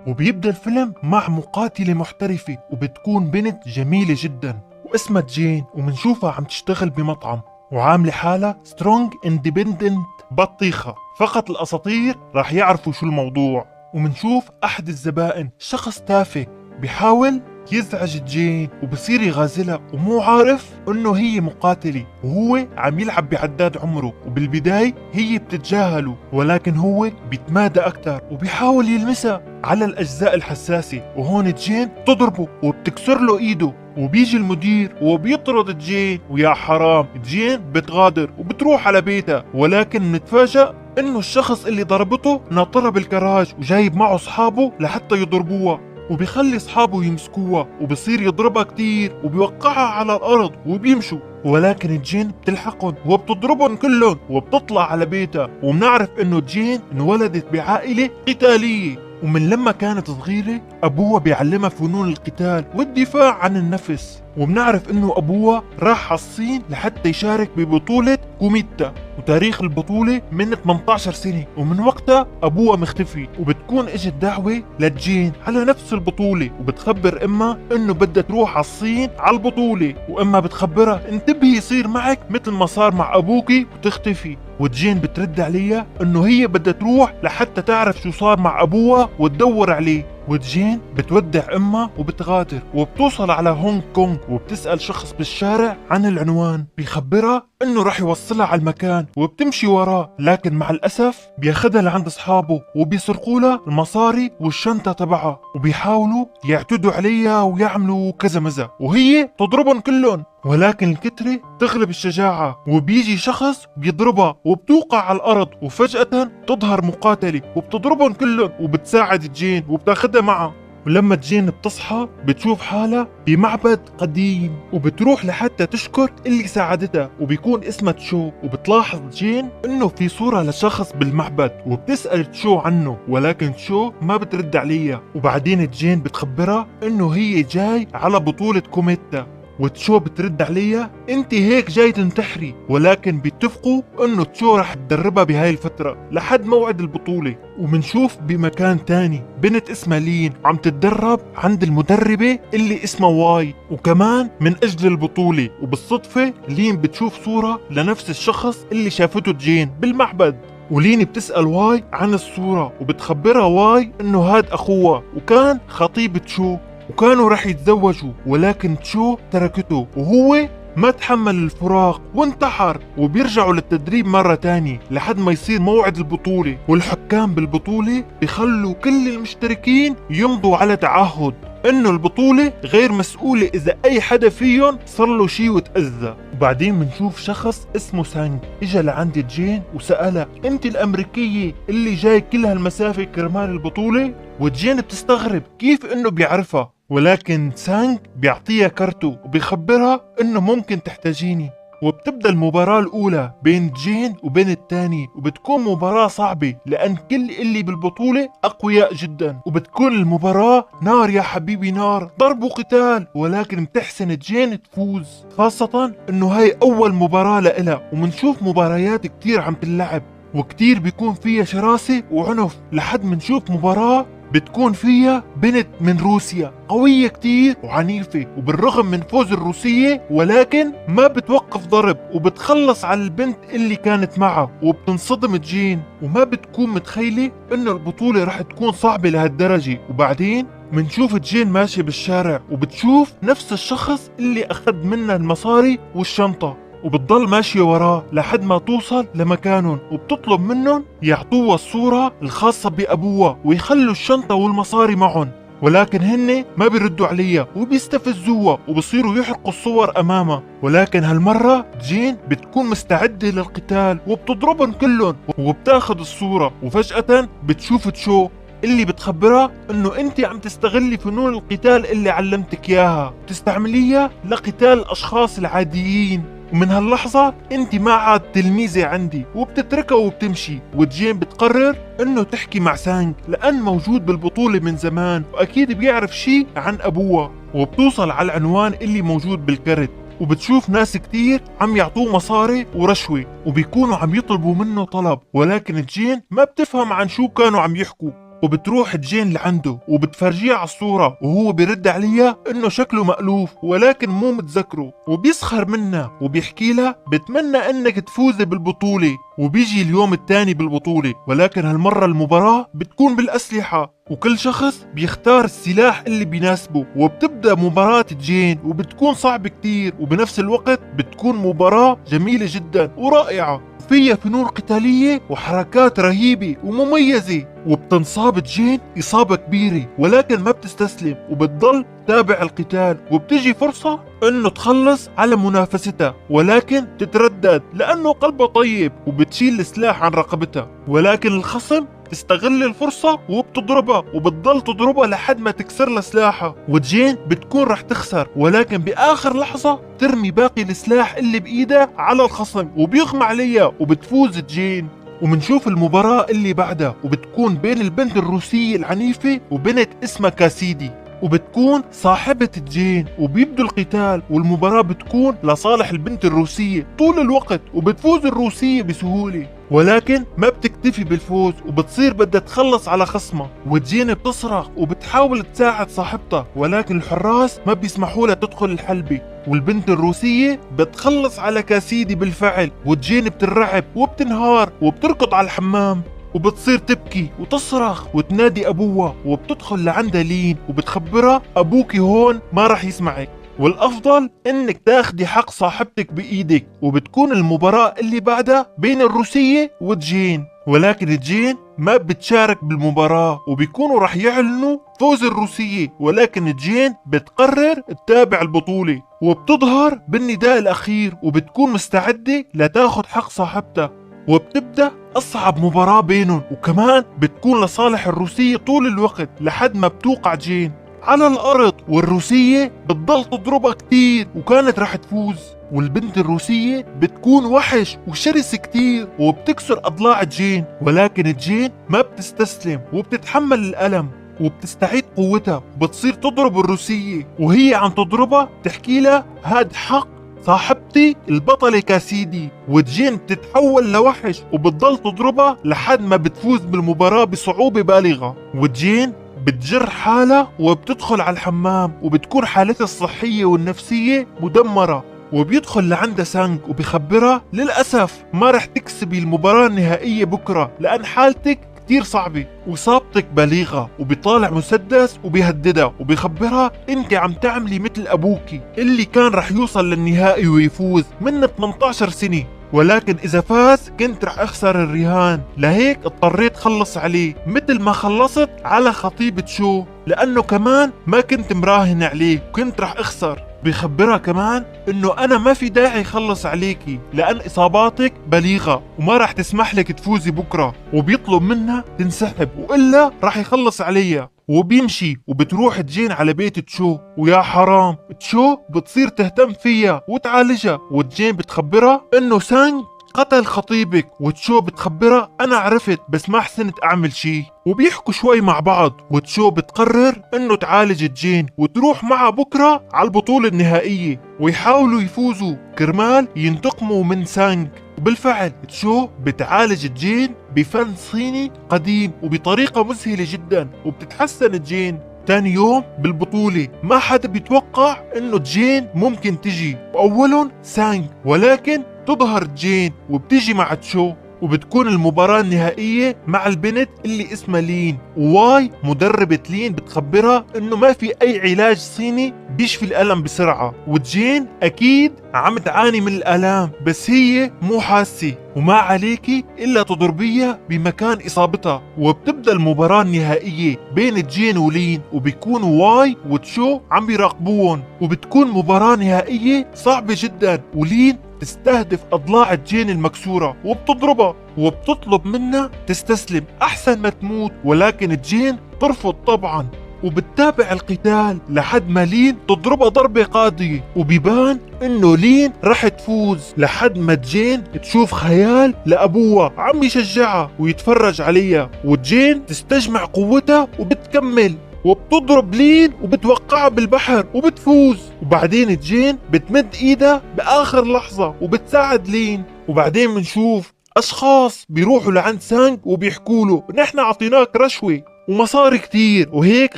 وبيبدأ الفيلم مع مقاتلة محترفة وبتكون بنت جميلة جدا واسمها جين، ومنشوفها عم تشتغل بمطعم وعاملة حالها سترونج اندبندنت بطيخة. فقط الأساطير راح يعرفوا شو الموضوع. ومنشوف أحد الزبائن شخص تافه بيحاول يزعج جين وبصير يغازلها ومو عارف انه هي مقاتلة وهو عم يلعب بعداد عمره. وبالبداية هي بتتجاهله ولكن هو بيتمادى اكتر وبيحاول يلمسها على الاجزاء الحساسة. وهون جين بتضربه وبتكسر له ايده وبيجي المدير وبيطرد جين. ويا حرام جين بتغادر وبتروح على بيتها، ولكن نتفاجأ انه الشخص اللي ضربته ناطرها بالكراج وجايب معه اصحابه لحتى يضربوها، وبيخلي اصحابه يمسكوها وبصير يضربها كتير وبيوقعها على الارض وبيمشوا. ولكن الجين بتلحقهم وبتضربهم كلهم وبتطلع على بيتها. وبنعرف انه الجين انولدت بعائلة قتالية، ومن لما كانت صغيرة أبوها بيعلمها فنون القتال والدفاع عن النفس. وبنعرف إنه أبوها راح على الصين لحتى يشارك ببطولة كوميتا، وتاريخ البطولة من 18 سنة، ومن وقتها أبوها مختفي. وبتكون إجت دعوة لجين على نفس البطولة، وبتخبر إمها إنه بدها تروح على الصين على البطولة، وإمها بتخبرها انتبهي يصير معك مثل ما صار مع أبوكي وتختفي. وجين بترد عليها انه هي بدها تروح لحتى تعرف شو صار مع ابوها وتدور عليه. وجين بتودع امها وبتغادر وبتوصل على هونغ كونغ وبتسأل شخص بالشارع عن العنوان، بيخبرها انه رح يوصلها على المكان وبتمشي وراه. لكن مع الاسف بياخدها لعند اصحابه وبيسرقوا لها المصاري والشنطة تبعها، وبيحاولوا يعتدوا عليها ويعملوا كذا مزة وهي تضربهم كلهم. ولكن الكترة تغلب الشجاعة وبيجي شخص بيضربها وبتوقع على الأرض، وفجأة تظهر مقاتلة وبتضربهم كلهم وبتساعد جين وبتاخدها معها. ولما جين بتصحى بتشوف حالها بمعبد قديم وبتروح لحتى تشكر اللي ساعدتها، وبيكون اسمها تشو. وبتلاحظ جين انه في صورة لشخص بالمعبد وبتسأل تشو عنه، ولكن تشو ما بترد عليها. وبعدين جين بتخبرها انه هي جاي على بطولة كوميتا، وتشو بترد عليها انت هيك جاي تنتحري. ولكن بيتفقوا انه تشو رح تدربها بهاي الفترة لحد موعد البطولة. ومنشوف بمكان تاني بنت اسمها لين عم تتدرب عند المدربة اللي اسمها واي، وكمان من اجل البطولة. وبالصدفة لين بتشوف صورة لنفس الشخص اللي شافته جين بالمعبد. ولين بتسأل واي عن الصورة وبتخبرها واي انه هاد اخوها وكان خطيب تشو وكانوا رح يتزوجوا، ولكن تشو تركته وهو ما تحمل الفراق وانتحر. وبيرجعوا للتدريب مرة تانية لحد ما يصير موعد البطولة، والحكام بالبطولة بيخلوا كل المشتركين يمضوا على تعهد انه البطولة غير مسؤولة اذا اي حدا فيهم صار له شي وتأذى. وبعدين بنشوف شخص اسمه سانج اجا لعند جين وسألها انت الامريكية اللي جاي كل هالمسافة كرمال البطولة؟ وجين بتستغرب كيف انه بيعرفها، ولكن سانج بيعطيها كرته وبيخبرها انه ممكن تحتاجيني. وبتبدأ المباراة الأولى بين جين وبين الثاني، وبتكون مباراة صعبة لأن كل اللي بالبطولة أقوياء جدا، وبتكون المباراة نار يا حبيبي نار، ضرب وقتال. ولكن بتحسن جين تفوز، خاصة إنه هاي أول مباراة لإلها. ومنشوف مباريات كتير عم تلعب وكتير بيكون فيها شراسة وعنف، لحد منشوف مباراة بتكون فيها بنت من روسيا قوية كتير وعنيفة، وبالرغم من فوز الروسية ولكن ما بتوقف ضرب وبتخلص على البنت اللي كانت معها. وبتنصدم جين وما بتكون متخيلة انه البطولة رح تكون صعبة لهالدرجة. وبعدين منشوف جين ماشي بالشارع وبتشوف نفس الشخص اللي اخذ منها المصاري والشنطة، وبتضل ماشية وراه لحد ما توصل لمكانهم، وبتطلب منهم يعطوها الصورة الخاصة بأبوها ويخلوا الشنطة والمصاري معهم. ولكن هن ما بيردوا عليها وبيستفزوها وبصيروا يحرقوا الصور أمامها. ولكن هالمرة جين بتكون مستعدة للقتال وبتضربهم كلهم وبتاخد الصورة. وفجأة بتشوف تشو اللي بتخبرها انه انت عم تستغلي فنون القتال اللي علمتك اياها تستعمليها لقتال الاشخاص العاديين، ومن هاللحظة انت ما عاد تلميذة عندي. وبتتركها وبتمشي. وجين بتقرر انه تحكي مع سانج لان موجود بالبطولة من زمان واكيد بيعرف شي عن ابوها. وبتوصل على العنوان اللي موجود بالكرت، وبتشوف ناس كتير عم يعطوه مصاري ورشوة وبيكونوا عم يطلبوا منه طلب، ولكن جين ما بتفهم عن شو كانوا عم يحكوا. وبتروح جين لعنده وبتفرجيه على الصورة، وهو بيرد عليها انه شكله مألوف ولكن مو متذكره، وبيسخر منها وبيحكي لها بتمنى انك تفوزي بالبطولة. وبيجي اليوم الثاني بالبطولة، ولكن هالمرة المباراة بتكون بالأسلحة، وكل شخص بيختار السلاح اللي بيناسبه، وبتبدأ مباراة جين وبتكون صعبة كتير، وبنفس الوقت بتكون مباراة جميلة جدا ورائعة، فيها فنون قتالية وحركات رهيبة ومميزة. وبتنصاب جين إصابة كبيرة، ولكن ما بتستسلم وبتضل تابع القتال، وبتجي فرصة انه تخلص على منافستها، ولكن تتردد لانه قلبها طيب، وبتشيل السلاح عن رقبتها، ولكن الخصم تستغل الفرصة وبتضربها، وبتضل تضربها لحد ما تكسر لها سلاحها. وجين بتكون رح تخسر، ولكن بآخر لحظة ترمي باقي السلاح اللي بإيدها على الخصم وبيغمى عليها وبتفوز جين. ومنشوف المباراة اللي بعدها، وبتكون بين البنت الروسية العنيفة وبنت اسمها كاسيدي، وبتكون صاحبة جين، وبيبدو القتال والمباراة بتكون لصالح البنت الروسية طول الوقت، وبتفوز الروسية بسهولة، ولكن ما بتكتفي بالفوز وبتصير بدها تخلص على خصمها. وجين بتصرخ وبتحاول تساعد صاحبتها، ولكن الحراس ما بيسمحوا لها تدخل الحلبة، والبنت الروسية بتخلص على كاسيدي بالفعل. وجين بترعب وبتنهار وبتركض على الحمام، وبتصير تبكي وتصرخ وتنادي أبوها، وبتدخل لعندها لين وبتخبرها أبوكي هون ما رح يسمعك، والأفضل إنك تاخدي حق صاحبتك بإيدك. وبتكون المباراة اللي بعدها بين الروسية وجين، ولكن جين ما بتشارك بالمباراة، وبيكونوا رح يعلنوا فوز الروسية، ولكن جين بتقرر تتابع البطولة، وبتظهر بالنداء الأخير وبتكون مستعدة لتاخد حق صاحبتها. وبتبدأ أصعب مباراة بينهم، وكمان بتكون لصالح الروسية طول الوقت لحد ما بتوقع جين على الأرض، والروسية بتضل تضربها كتير وكانت رح تفوز. والبنت الروسية بتكون وحش وشرس كتير وبتكسر أضلاع جين، ولكن جين ما بتستسلم وبتتحمل الألم وبتستعيد قوتها، وبتصير تضرب الروسية، وهي عم تضربها تحكي لها هاد حق صاحبتي البطلة كاسيدي. وجين بتتحول لوحش وبتضل تضربها لحد ما بتفوز بالمباراة بصعوبة بالغة. وجين بتجر حالها وبتدخل على الحمام، وبتكون حالتها الصحية والنفسية مدمرة، وبيدخل لعندها سانج وبيخبرها للأسف ما رح تكسبي المباراة النهائية بكرة لأن حالتك كتير صعبة وإصابتك بليغة. وبيطالع مسدس وبيهددها وبيخبرها انت عم تعملي مثل أبوكي اللي كان رح يوصل للنهائي ويفوز من 18 سنة، ولكن إذا فاز كنت رح أخسر الرهان، لهيك اضطريت خلص عليه مثل ما خلصت على خطيبة شو، لأنه كمان ما كنت مراهن عليه وكنت رح أخسر. بيخبرها كمان انه انا ما في داعي خلص عليكي لان اصاباتك بليغة وما رح تسمح لك تفوزي بكرة، وبيطلب منها تنسحب والا رح يخلص عليها. وبيمشي وبتروح جين على بيت تشو، ويا حرام تشو بتصير تهتم فيها وتعالجها، وجين بتخبرها انه سانج قتل خطيبك، وتشو بتخبرها انا عرفت بس ما حسنت اعمل شي. وبيحكوا شوي مع بعض، وتشو بتقرر انه تعالج جين وتروح معها بكرة على البطولة النهائية ويحاولوا يفوزوا كرمال ينتقموا من سانج. وبالفعل تشو بتعالج جين بفن صيني قديم وبطريقة مسهلة جدا، وبتتحسن جين. تاني يوم بالبطولة ما حدا بيتوقع انه جين ممكن تجي، واولهم سانج، ولكن تظهر جين وبتيجي مع تشو، وبتكون المباراة النهائية مع البنت اللي اسمها لين. وواي مدربة لين بتخبرها انه ما في اي علاج صيني بيشفي الالم بسرعة، وجين اكيد عم تعاني من الالام بس هي مو حاسة وما عليكي الا تضربيها بمكان اصابتها. وبتبدأ المباراة النهائية بين جين ولين، وبيكونوا واي وتشو عم بيراقبوهم، وبتكون مباراة نهائية صعبة جدا، ولين تستهدف أضلاع جين المكسورة وبتضربها وبتطلب منها تستسلم أحسن ما تموت، ولكن جين ترفض طبعا، وبتتابع القتال لحد ما لين تضربها ضربة قاضية، وبيبان انه لين رح تفوز لحد ما جين تشوف خيال لأبوها عم يشجعها ويتفرج عليها، وجين تستجمع قوتها وبتكمل وبتضرب لين وبتوقعها بالبحر وبتفوز. وبعدين جين بتمد ايدها باخر لحظة وبتساعد لين. وبعدين بنشوف اشخاص بيروحوا لعند سانج وبيحكوا له نحن اعطيناك رشوة ومصاري كتير، وهيك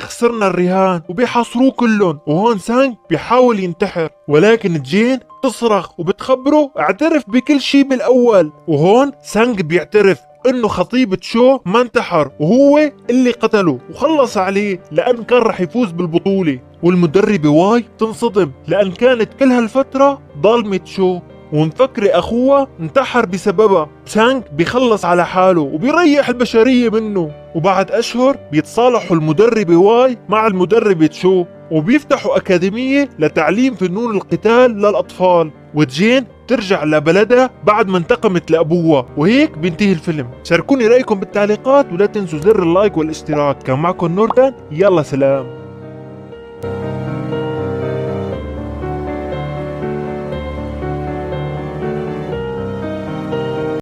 خسرنا الرهان وبيحاصروه كلهم. وهون سانج بيحاول ينتحر، ولكن جين تصرخ وبتخبره اعترف بكل شي بالأول. وهون سانج بيعترف انه خطيب تشو ما انتحر وهو اللي قتله وخلص عليه لان كان رح يفوز بالبطولة. والمدربة واي تنصدم لان كانت كل هالفترة ظالمة تشو ومفكرة اخوها انتحر بسببها. سانج بيخلص على حاله وبيريح البشرية منه. وبعد اشهر بيتصالحوا المدربة واي مع المدربة تشو وبيفتحوا اكاديمية لتعليم فنون القتال للاطفال. وجين ترجع لبلدها بعد ما انتقمت لأبوها. وهيك بينتهي الفيلم. شاركوني رأيكم بالتعليقات ولا تنسوا زر اللايك والاشتراك. كان معكم نوردان، يلا سلام.